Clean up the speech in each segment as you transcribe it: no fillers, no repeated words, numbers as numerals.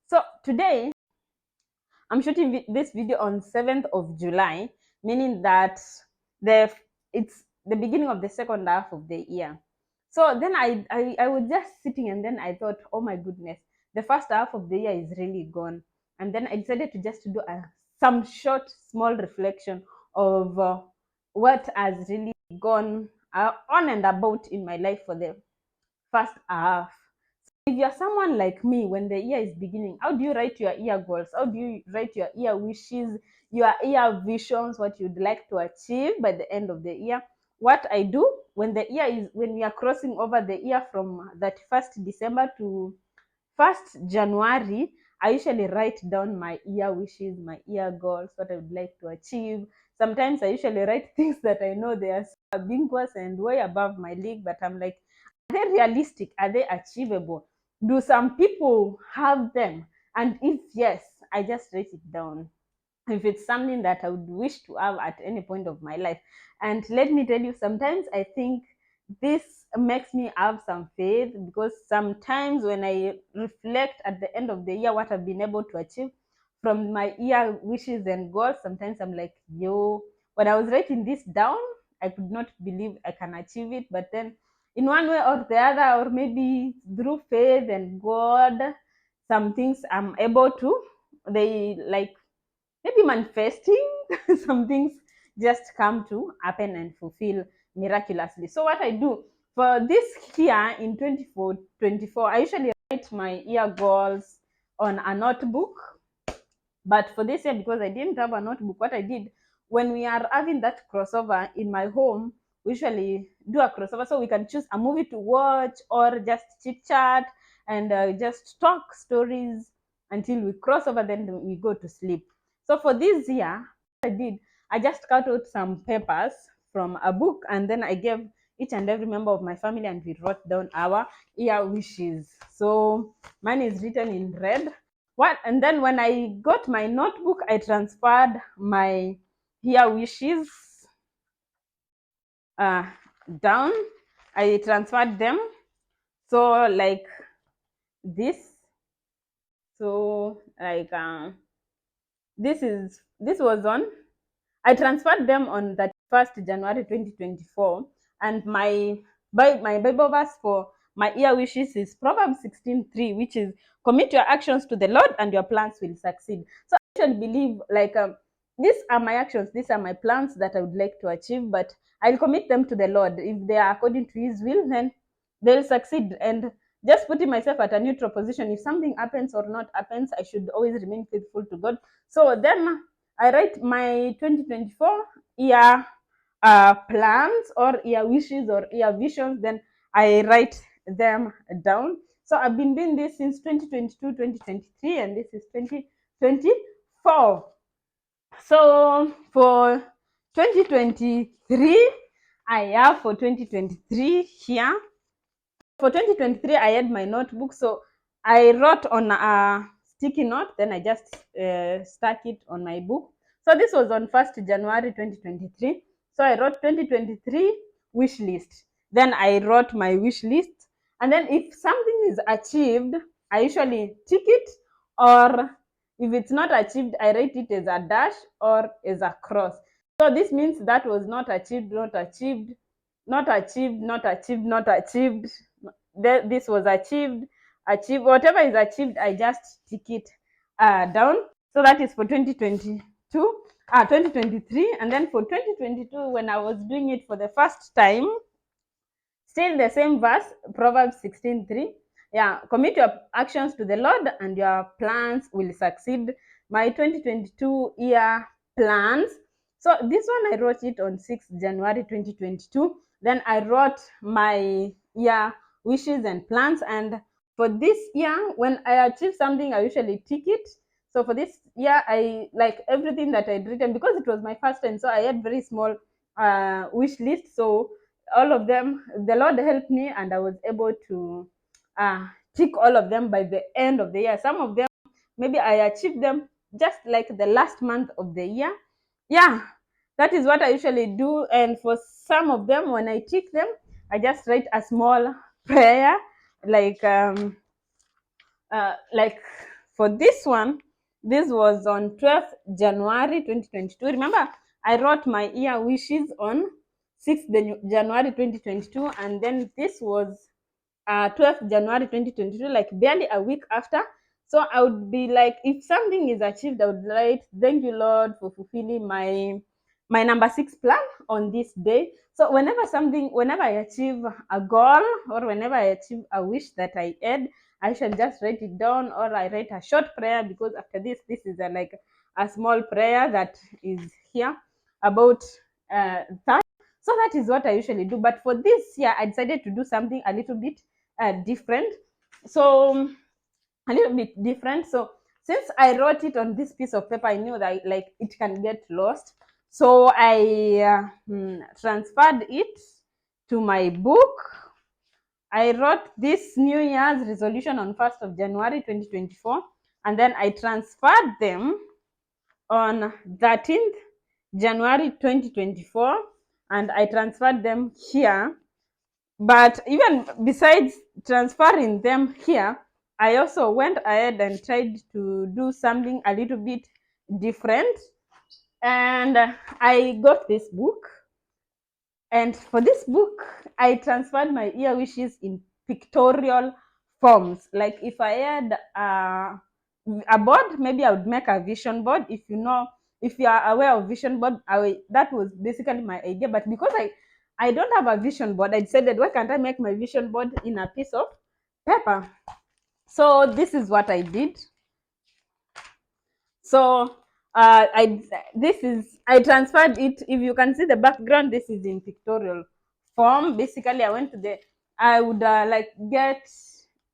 So today I'm shooting this video on 7th of July, meaning that the it's the beginning of the second half of the year. So then I was just sitting and then I thought, oh my goodness, the first half of the year is really gone. And then I decided to just do some short, small reflection of what has really gone on and about in my life for the first half. If you're someone like me, when the year is beginning, how do you write your year goals? How do you write your year wishes, your year visions, what you'd like to achieve by the end of the year? What I do when we are crossing over the year from 31st December to 1st January, I usually write down my year wishes, my year goals, what I would like to achieve. Sometimes I usually write things that I know they are so ambiguous and way above my league, but I'm like, are they realistic? Are they achievable? Do some people have them? And if yes, I just write it down. If it's something that I would wish to have at any point of my life. And let me tell you, sometimes I think this makes me have some faith, because sometimes when I reflect at the end of the year what I've been able to achieve from my year wishes and goals, sometimes I'm like, yo, when I was writing this down, I could not believe I can achieve it. But then in one way or the other, or maybe through faith and God, some things I'm able to, they like maybe manifesting. Some things just come to happen and fulfill miraculously. So what I do for this year in 24, I usually write my year goals on a notebook. But for this year, because I didn't have a notebook, what I did, when we are having that crossover in my home, we usually do a crossover so we can choose a movie to watch or just chit chat and just talk stories until we cross over, then we go to sleep. So for this year, what I did, I just cut out some papers from a book, and then I gave each and every member of my family, and we wrote down our year wishes. So mine is written in red. What? And then when I got my notebook, I transferred my year wishes uh, down. I transferred them. So like this. So like this was on. I transferred them on that 1st January 2024, and my Bible verse for my year wishes is Proverbs 16:3, which is commit your actions to the Lord and your plans will succeed. So I actually believe like these are my actions, these are my plans that I would like to achieve, but I'll commit them to the Lord. If they are according to His will, then they'll succeed. And just putting myself at a neutral position, if something happens or not happens, I should always remain faithful to God. So then I write my 2024 year plans or year wishes or year visions, then I write them down. So I've been doing this since 2022, 2023, and this is 2024. So for 2023, I have for 2023 here. For 2023, I had my notebook. So I wrote on a sticky note, then I just stuck it on my book. So this was on 1st January 2023. So I wrote 2023 wish list. Then I wrote my wish list. And then if something is achieved, I usually tick it, or if it's not achieved, I write it as a dash or as a cross. So this means that was not achieved, not achieved, not achieved, not achieved, not achieved. This was achieved, achieved. Whatever is achieved, I just tick it down. So that is for 2022, 2023. And then for 2022, when I was doing it for the first time, still the same verse, Proverbs 16:3. Yeah, commit your actions to the Lord and your plans will succeed. My 2022 year plans. So this one I wrote it on 6th January 2022. Then I wrote my year wishes and plans. And for this year, when I achieve something, I usually tick it. So for this year, I like everything that I'd written, because it was my first time. So I had very small wish list. So all of them, the Lord helped me, and I was able to tick all of them by the end of the year. Some of them, maybe I achieved them just like the last month of the year. Yeah, that is what I usually do. And for some of them, when I tick them, I just write a small prayer, like for this one, this was on 12th January 2022. Remember, I wrote my year wishes on 6th January 2022, and then this was 12th January 2022, like barely a week after. So I would be like, if something is achieved, I would write, thank you, Lord, for fulfilling my number 6 plan on this day. So whenever I achieve a goal, or whenever I achieve a wish that I had, I shall just write it down, or I write a short prayer, because after this is like a small prayer that is here about that. So that is what I usually do. But for this year, I decided to do something a little bit different. So a little bit different. So since I wrote it on this piece of paper, I knew that like it can get lost. So I transferred it to my book. I wrote this New Year's resolution on 1st of January 2024, and then I transferred them on 13th January 2024, and I transferred them here. But even besides transferring them here, I also went ahead and tried to do something a little bit different. And I got this book. And for this book, I transferred my year wishes in pictorial forms. Like if I had a board, maybe I would make a vision board. If you are aware of vision board, that was basically my idea. But because I don't have a vision board, I decided, why can't I make my vision board in a piece of paper? So this is what I did. So I transferred it. If you can see the background, this is in pictorial form. Basically, I would like get,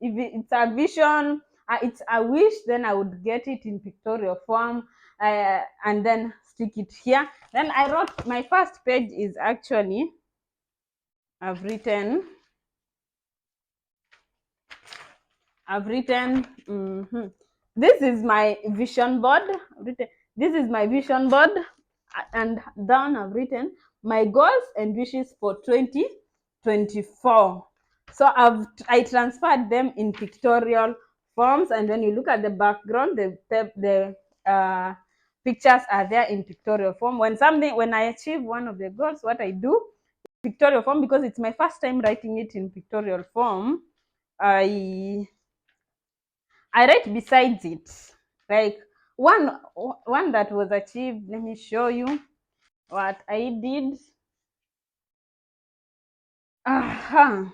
if it's a vision, it's a wish, then I would get it in pictorial form, and then stick it here. Then I wrote, my first page is actually, I've written this is my vision board. This is my vision board, and down I've written my goals and wishes for 2024. So I transferred them in pictorial forms, and when you look at the background, the pictures are there in pictorial form. When I achieve one of the goals, what I do, pictorial form, because it's my first time writing it in pictorial form, I write besides it, like one that was achieved. Let me show you what I did. Uh-huh.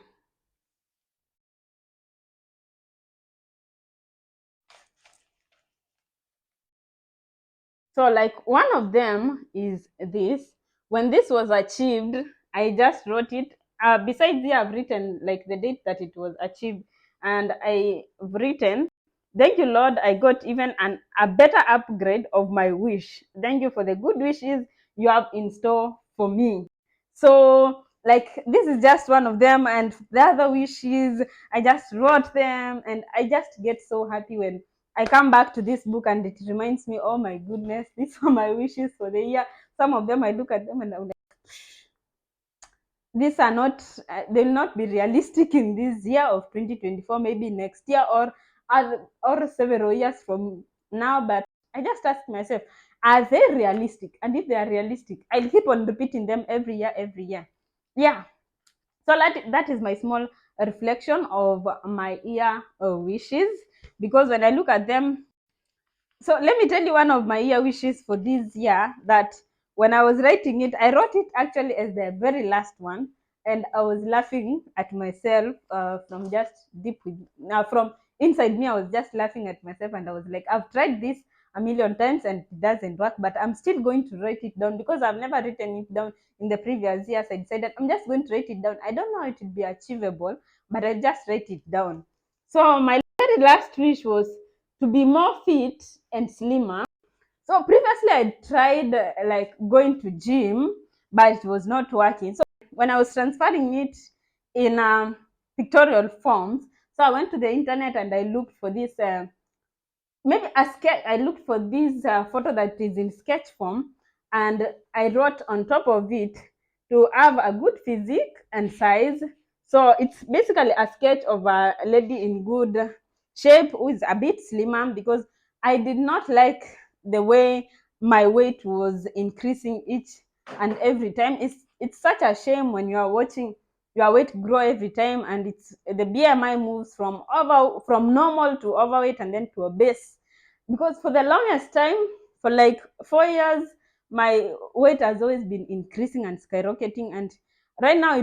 So like one of them is this. When this was achieved, I just wrote it. Besides here, I've written like the date that it was achieved, and I've written, thank you, Lord, I got even a better upgrade of my wish. Thank you for the good wishes you have in store for me. So like this is just one of them, and the other wishes, I just wrote them, and I just get so happy when I come back to this book and it reminds me, oh my goodness, these are my wishes for the year. Some of them I look at them and I'm like, these are not, they'll not be realistic in this year of 2024, maybe next year, or several years from now. But I just ask myself, are they realistic? And if they are realistic, I'll keep on repeating them every year, every year. Yeah. So that is my small reflection of my year wishes, because when I look at them, so let me tell you one of my year wishes for this year, that when I was writing it, I wrote it actually as the very last one, and I was laughing at myself from just deep now from inside me. I was just laughing at myself, and I was like, I've tried this a million times and it doesn't work, but I'm still going to write it down, because I've never written it down in the previous years. I decided I'm just going to write it down. I don't know how it will be achievable, but I just write it down. So my very last wish was to be more fit and slimmer. So previously I tried like going to gym, but it was not working. So when I was transferring it in pictorial forms, so I went to the internet and I looked for this maybe a sketch. I looked for this photo that is in sketch form, and I wrote on top of it to have a good physique and size. So it's basically a sketch of a lady in good shape, who is a bit slimmer, because I did not like the way my weight was increasing each and every time. It's such a shame when you are watching your weight grow every time, and it's the BMI moves from normal to overweight and then to obese. Because for the longest time, for like 4 years, my weight has always been increasing and skyrocketing, and right now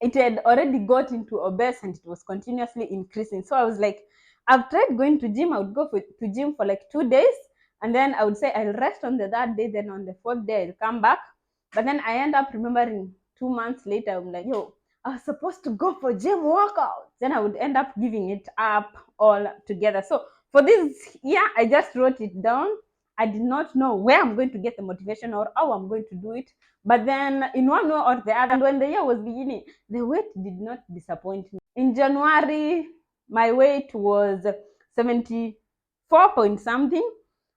it had already got into obese and it was continuously increasing. So I was like, I've tried going to gym. I would go to gym for like 2 days, and then I would say I'll rest on the third day, then on the fourth day I'll come back. But then I end up remembering 2 months later, I'm like, yo, I was supposed to go for gym workouts. Then I would end up giving it up all together. So for this year, I just wrote it down. I did not know where I'm going to get the motivation or how I'm going to do it. But then in one way or the other, when the year was beginning, the weight did not disappoint me. In January, my weight was 74 point something.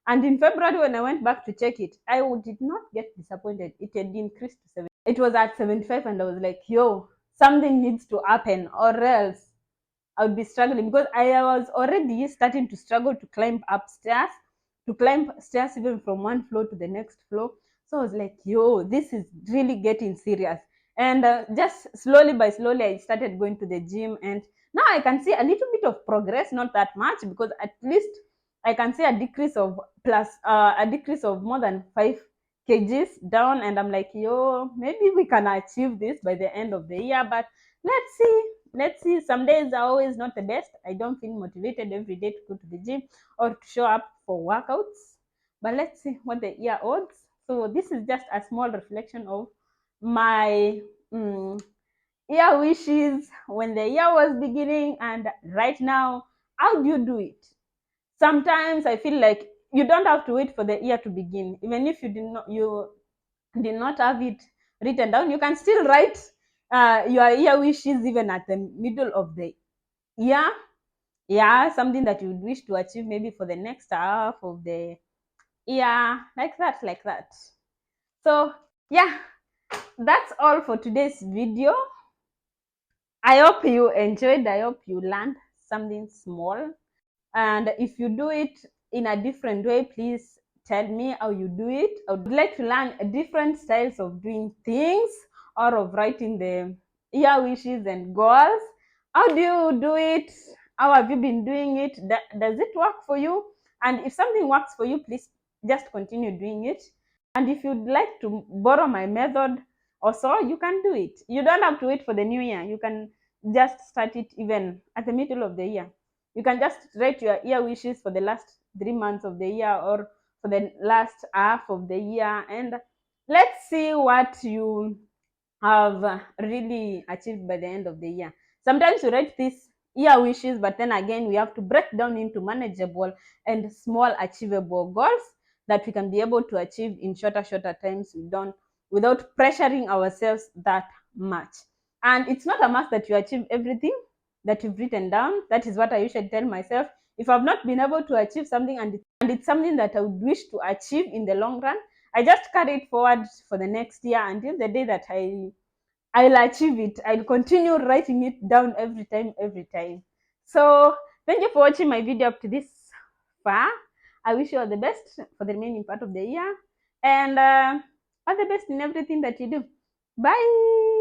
And in February, when I went back to check it, I did not get disappointed. It had increased to 7. It was at 75, and I was like, yo, something needs to happen, or else I would be struggling, because I was already starting to struggle to climb upstairs, to climb stairs even from one floor to the next floor. So I was like, yo, this is really getting serious. And just slowly by slowly, I started going to the gym, and now I can see a little bit of progress, not that much, because at least I can see a decrease of more than 5 kgs down. And I'm like, yo, maybe we can achieve this by the end of the year. But let's see. Let's see. Some days are always not the best. I don't feel motivated every day to go to the gym or to show up for workouts. But let's see what the year holds. So this is just a small reflection of my year wishes when the year was beginning, and right now. How do you do it? Sometimes I feel like you don't have to wait for the year to begin. Even if you did not have it written down, you can still write your year wishes even at the middle of the year. Yeah, something that you would wish to achieve maybe for the next half of the year, like that. So yeah, that's all for today's video. I hope you enjoyed. I hope you learned something small. And if you do it in a different way, please tell me how you do it. I would like to learn different styles of doing things, or of writing the year wishes and goals. How do you do it? How have you been doing it? Does it work for you? And if something works for you, please just continue doing it. And if you'd like to borrow my method also, you can do it. You don't have to wait for the new year. You can just start it even at the middle of the year. You can just write your year wishes for the last 3 months of the year, or for the last half of the year, and let's see what you have really achieved by the end of the year. Sometimes we write these year wishes, but then again, we have to break down into manageable and small achievable goals that we can be able to achieve in shorter times. We don't without pressuring ourselves that much. And it's not a must that you achieve everything that you've written down. That is what I usually tell myself. If I've not been able to achieve something, and it's something that I would wish to achieve in the long run, I just carry it forward for the next year until the day that I'll achieve it. I'll continue writing it down every time. So thank you for watching my video up to this far. I wish you all the best for the remaining part of the year, and all the best in everything that you do. Bye.